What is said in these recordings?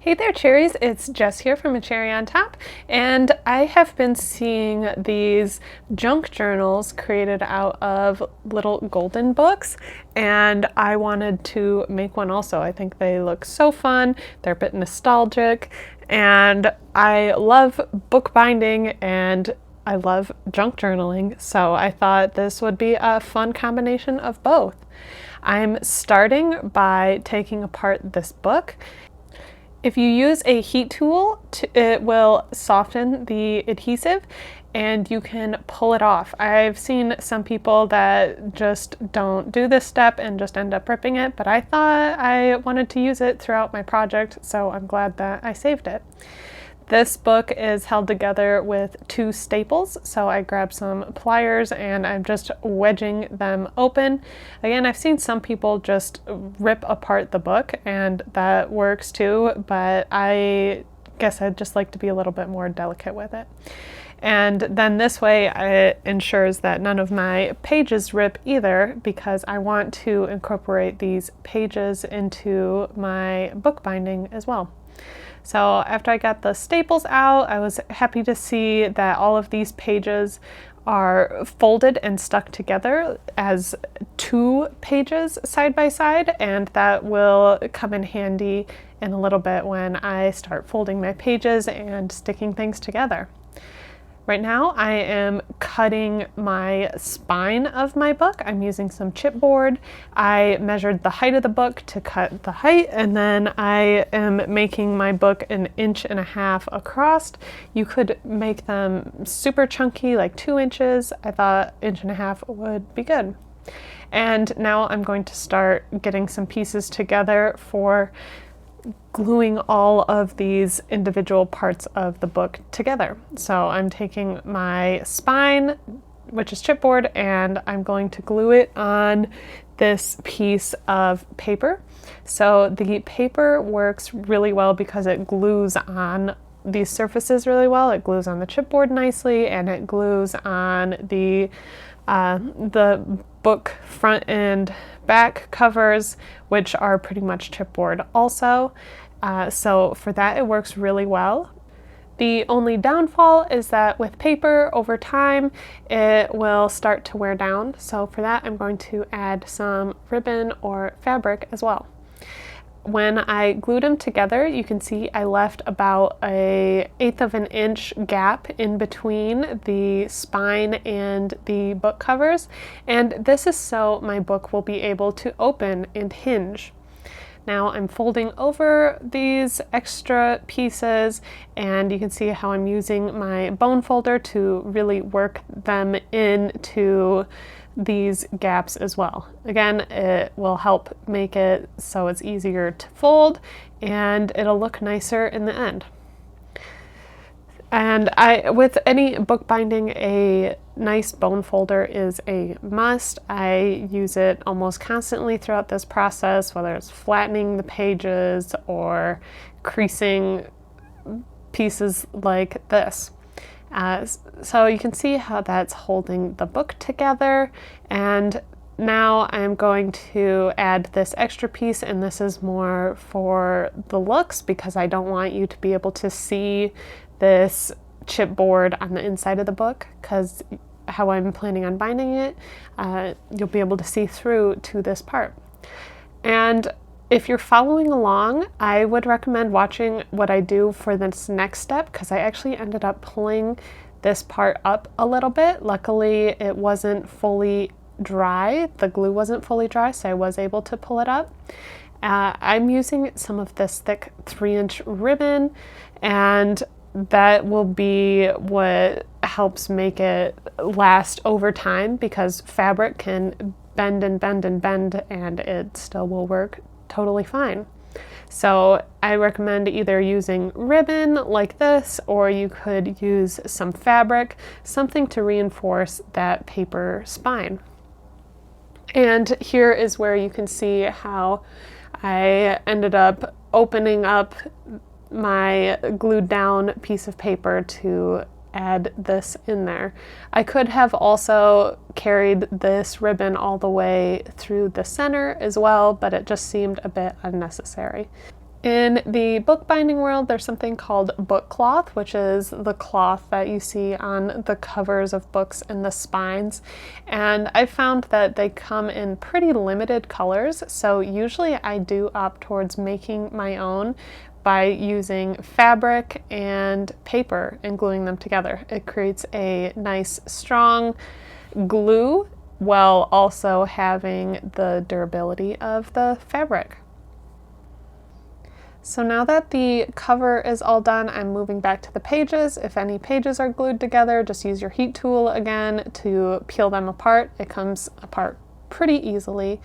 Hey there, cherries. It's Jess here from A Cherry on Top, and I have been seeing these junk journals created out of little golden books, and I wanted to make one also. I think they look so fun. They're a bit nostalgic, and I love bookbinding and I love junk journaling, so I thought this would be a fun combination of both. I'm starting by taking apart this book. If you use a heat tool, it will soften the adhesive and you can pull it off. I've seen some people that just don't do this step and just end up ripping it, but I thought I wanted to use it throughout my project, so I'm glad that I saved it. This book is held together with two staples, so I grabbed some pliers and I'm just wedging them open. Again, I've seen some people just rip apart the book, and that works too, but I guess I'd just like to be a little bit more delicate with it. And then this way it ensures that none of my pages rip either, because I want to incorporate these pages into my bookbinding as well. So after I got the staples out, I was happy to see that all of these pages are folded and stuck together as two pages side by side, and that will come in handy in a little bit when I start folding my pages and sticking things together. Right now I am cutting my spine of my book. I'm using some chipboard. I measured the height of the book to cut the height, and then I am making my book 1.5 inches across. You could make them super chunky, like 2 inches. I thought 1.5 inches would be good. And now I'm going to start getting some pieces together for gluing all of these individual parts of the book together. So I'm taking my spine, which is chipboard, and I'm going to glue it on this piece of paper. So the paper works really well because it glues on these surfaces really well. It glues on the chipboard nicely, and it glues on the book front and back covers, which are pretty much chipboard also. So for that, it works really well. The only downfall is that with paper, over time, it will start to wear down. So for that, I'm going to add some ribbon or fabric as well. When I glued them together, you can see I left about 1/8 inch gap in between the spine and the book covers, and this is so my book will be able to open and hinge. Now I'm folding over these extra pieces, and you can see how I'm using my bone folder to really work them into these gaps as well. Again, it will help make it so it's easier to fold, and it'll look nicer in the end. And with any bookbinding, a nice bone folder is a must. I use it almost constantly throughout this process, whether it's flattening the pages or creasing pieces like this. So you can see how that's holding the book together, and now I'm going to add this extra piece, and this is more for the looks because I don't want you to be able to see this chipboard on the inside of the book, because how I'm planning on binding it, you'll be able to see through to this part. And if you're following along, I would recommend watching what I do for this next step, because I actually ended up pulling this part up a little bit. Luckily, it wasn't fully dry. The glue wasn't fully dry, so I was able to pull it up. I'm using some of this thick 3-inch ribbon, and that will be what helps make it last over time, because fabric can bend and bend and bend, and it still will work totally fine. So I recommend either using ribbon like this, or you could use some fabric, something to reinforce that paper spine. And here is where you can see how I ended up opening up my glued down piece of paper to add this in there. I could have also carried this ribbon all the way through the center as well, but it just seemed a bit unnecessary. In the bookbinding world, there's something called book cloth, which is the cloth that you see on the covers of books and the spines. And I found that they come in pretty limited colors, so usually I do opt towards making my own by using fabric and paper and gluing them together. It creates a nice, strong glue while also having the durability of the fabric. So now that the cover is all done, I'm moving back to the pages. If any pages are glued together, just use your heat tool again to peel them apart. It comes apart pretty easily.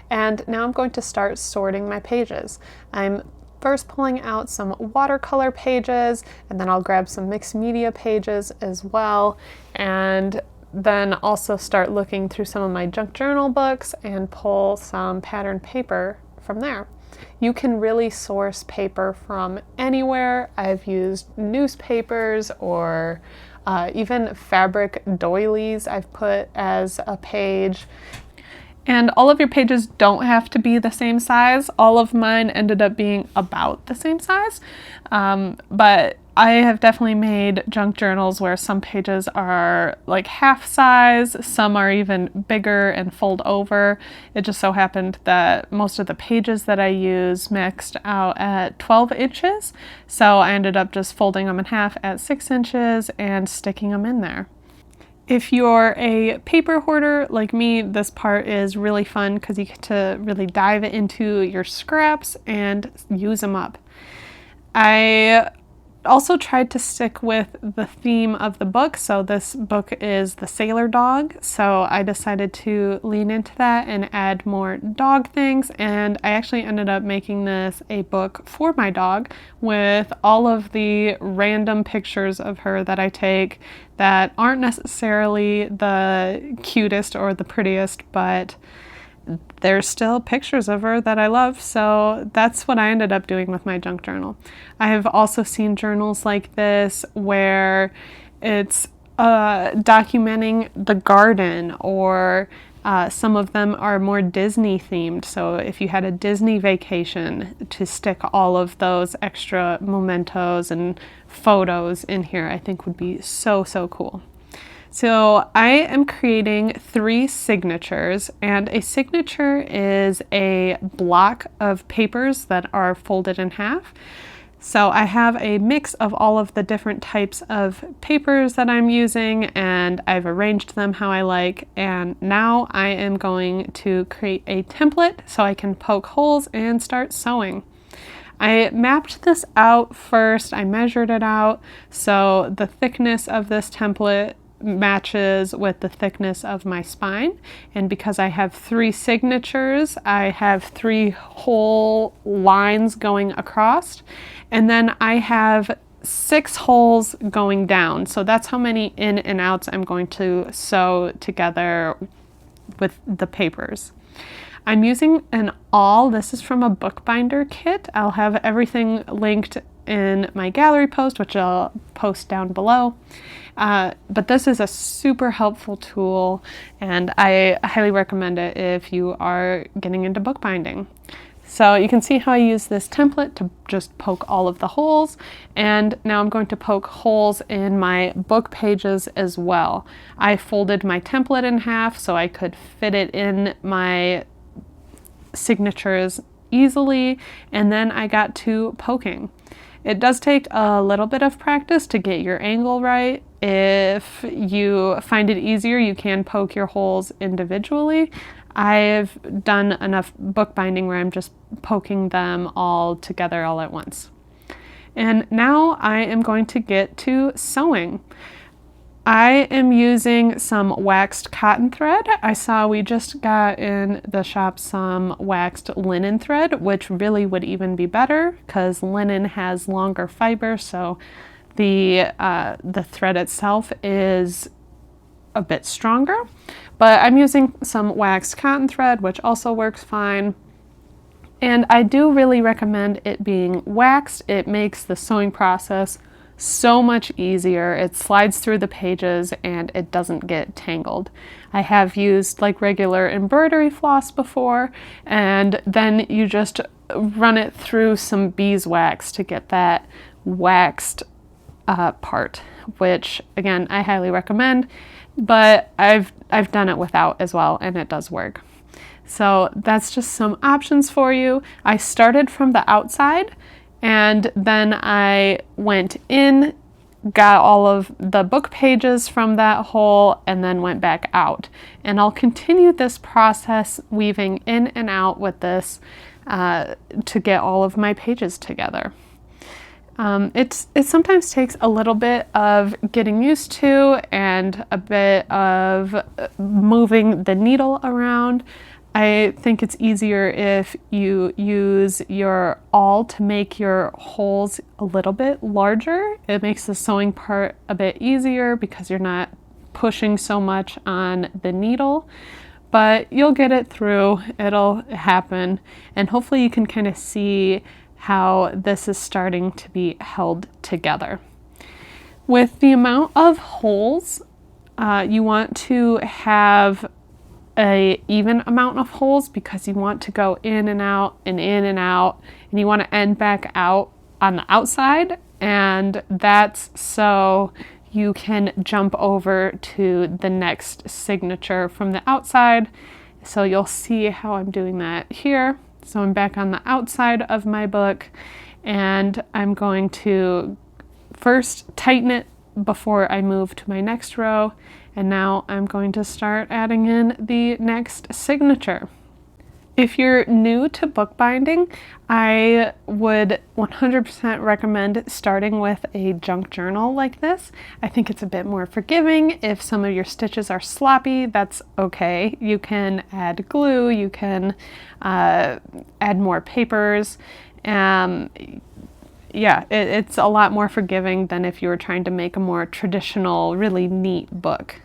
And now I'm going to start sorting my pages. I'm first pulling out some watercolor pages, and then I'll grab some mixed media pages as well. And then also start looking through some of my junk journal books and pull some pattern paper from there. You can really source paper from anywhere. I've used newspapers or even fabric doilies I've put as a page. And all of your pages don't have to be the same size. All of mine ended up being about the same size, but I have definitely made junk journals where some pages are like half size, some are even bigger and fold over. It just so happened that most of the pages that I use maxed out at 12 inches, so I ended up just folding them in half at 6 inches and sticking them in there. If you're a paper hoarder like me, this part is really fun because you get to really dive into your scraps and use them up. I also tried to stick with the theme of the book. So this book is the sailor dog. So I decided to lean into that and add more dog things. And I actually ended up making this a book for my dog with all of the random pictures of her that I take that aren't necessarily the cutest or the prettiest, but there's still pictures of her that I love, so that's what I ended up doing with my junk journal. I have also seen journals like this where it's documenting the garden, or some of them are more Disney themed, so if you had a Disney vacation, to stick all of those extra mementos and photos in here I think would be so cool. So I am creating 3 signatures, and a signature is a block of papers that are folded in half. So I have a mix of all of the different types of papers that I'm using, and I've arranged them how I like, and now I am going to create a template so I can poke holes and start sewing. I mapped this out first, I measured it out, so the thickness of this template matches with the thickness of my spine, and because I have 3 signatures, I have 3 whole lines going across, and then I have 6 holes going down, so that's how many in and outs I'm going to sew together with the papers. I'm using an awl. This is from a bookbinder kit. I'll have everything linked in my gallery post, which I'll post down below. But this is a super helpful tool, and I highly recommend it if you are getting into bookbinding. So you can see how I use this template to just poke all of the holes, and now I'm going to poke holes in my book pages as well. I folded my template in half so I could fit it in my signatures easily, and then I got to poking. It does take a little bit of practice to get your angle right. If you find it easier, you can poke your holes individually. I've done enough bookbinding where I'm just poking them all together all at once. And now I am going to get to sewing. I am using some waxed cotton thread. I saw we just got in the shop some waxed linen thread, which really would even be better because linen has longer fiber, so the thread itself is a bit stronger. But I'm using some waxed cotton thread, which also works fine. And I do really recommend it being waxed. It makes the sewing process so much easier. It slides through the pages and it doesn't get tangled. I have used like regular embroidery floss before, and then you just run it through some beeswax to get that waxed part, which again, I highly recommend, but I've done it without as well, and it does work. So that's just some options for you. I started from the outside, and then I went in, got all of the book pages from that hole, and then went back out. And I'll continue this process weaving in and out with this to get all of my pages together. It sometimes takes a little bit of getting used to and a bit of moving the needle around. I think it's easier if you use your awl to make your holes a little bit larger. It makes the sewing part a bit easier because you're not pushing so much on the needle, but you'll get it through. It'll happen, and hopefully you can kind of see how this is starting to be held together. With the amount of holes, you want to have a even amount of holes because you want to go in and out and in and out, and you want to end back out on the outside, and that's so you can jump over to the next signature from the outside. So you'll see how I'm doing that here. So I'm back on the outside of my book, and I'm going to first tighten it before I move to my next row, and now I'm going to start adding in the next signature. If you're new to bookbinding, I would 100% recommend starting with a junk journal like this. I think it's a bit more forgiving. If some of your stitches are sloppy, that's okay. You can add glue, you can add more papers. It's a lot more forgiving than if you were trying to make a more traditional, really neat book.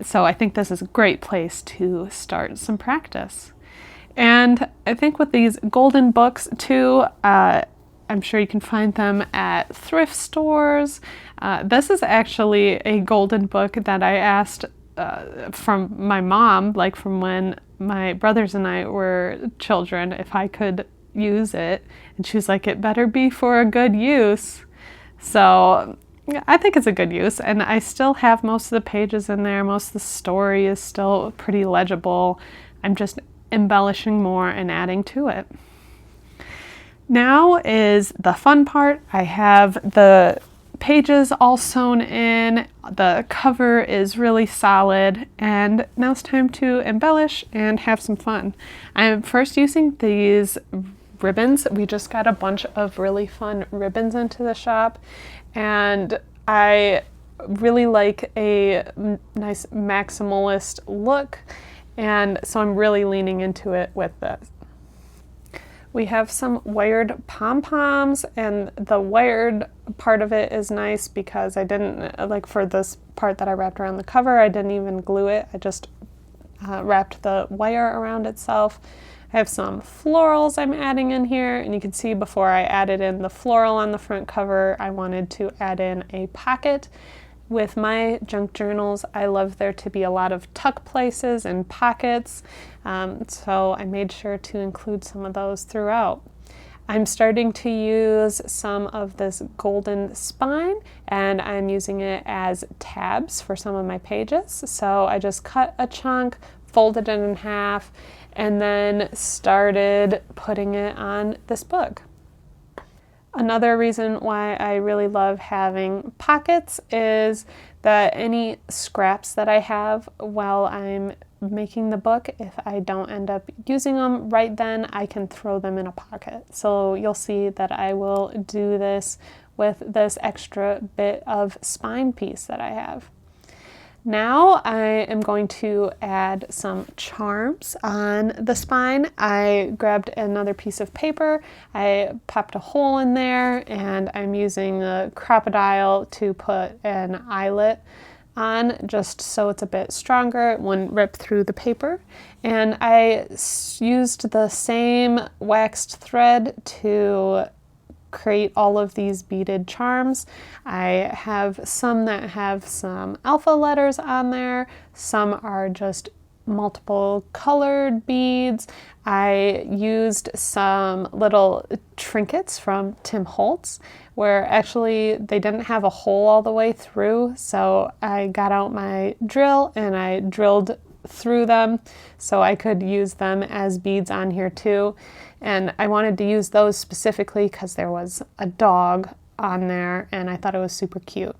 So I think this is a great place to start some practice. And I think with these golden books too, I'm sure you can find them at thrift stores. This is actually a golden book that I asked from my mom, like from when my brothers and I were children, if I could use it. And she was like, it better be for a good use. So I think it's a good use, and I still have most of the pages in there. Most of the story is still pretty legible. I'm just embellishing more and adding to it. Now is the fun part. I have the pages all sewn in, the cover is really solid, and now it's time to embellish and have some fun. I'm first using these ribbons. We just got a bunch of really fun ribbons into the shop, and I really like a nice maximalist look, and so I'm really leaning into it with this. We have some wired pom-poms, and the wired part of it is nice because I didn't, like for this part that I wrapped around the cover, I didn't even glue it. I just wrapped the wire around itself. I have some florals I'm adding in here, and you can see before I added in the floral on the front cover, I wanted to add in a pocket. With my junk journals, I love there to be a lot of tuck places and pockets, so I made sure to include some of those throughout. I'm starting to use some of this golden spine, and I'm using it as tabs for some of my pages. So I just cut a chunk, folded it in half, and then started putting it on this book. Another reason why I really love having pockets is that any scraps that I have while I'm making the book, if I don't end up using them right then, I can throw them in a pocket. So you'll see that I will do this with this extra bit of spine piece that I have. Now I am going to add some charms on the spine. I grabbed another piece of paper, I popped a hole in there, and I'm using a crocodile to put an eyelet on just so it's a bit stronger. It wouldn't rip through the paper. And I used the same waxed thread to create all of these beaded charms. I have some that have some alpha letters on there. Some are just multiple colored beads. I used some little trinkets from Tim Holtz where actually they didn't have a hole all the way through, so I got out my drill and I drilled through them so I could use them as beads on here too. And I wanted to use those specifically because there was a dog on there and I thought it was super cute.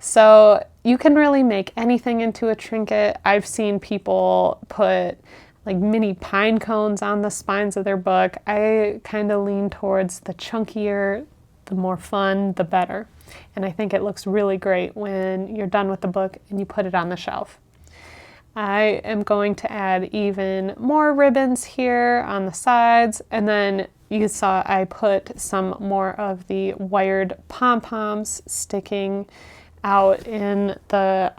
So you can really make anything into a trinket. I've seen people put like mini pine cones on the spines of their book. I kind of lean towards the chunkier, the more fun, the better. And I think it looks really great when you're done with the book and you put it on the shelf. I am going to add even more ribbons here on the sides, and then you saw I put some more of the wired pom-poms sticking out in the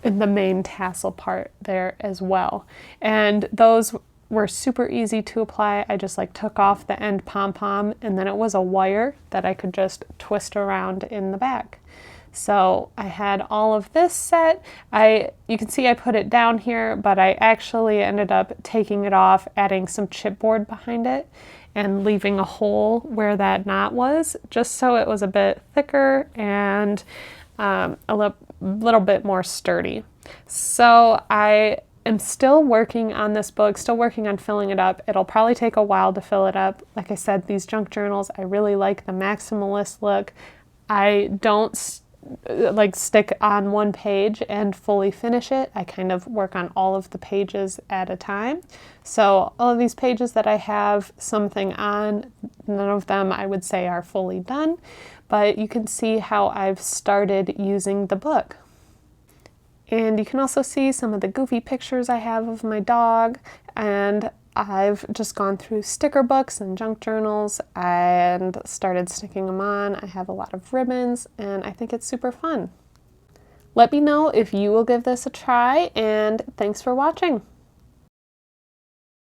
main tassel part there as well. And those were super easy to apply. I just like took off the end pom-pom and then it was a wire that I could just twist around in the back. So I had all of this set. You can see I put it down here, but I actually ended up taking it off, adding some chipboard behind it and leaving a hole where that knot was, just so it was a bit thicker and a little bit more sturdy. So I am still working on this book, still working on filling it up. It'll probably take a while to fill it up. Like I said, these junk journals, I really like the maximalist look. I don't like stick on one page and fully finish it. I kind of work on all of the pages at a time. So all of these pages that I have something on, none of them I would say are fully done, but you can see how I've started using the book. And you can also see some of the goofy pictures I have of my dog, and I've just gone through sticker books and junk journals and started sticking them on. I have a lot of ribbons and I think it's super fun. Let me know if you will give this a try, and thanks for watching.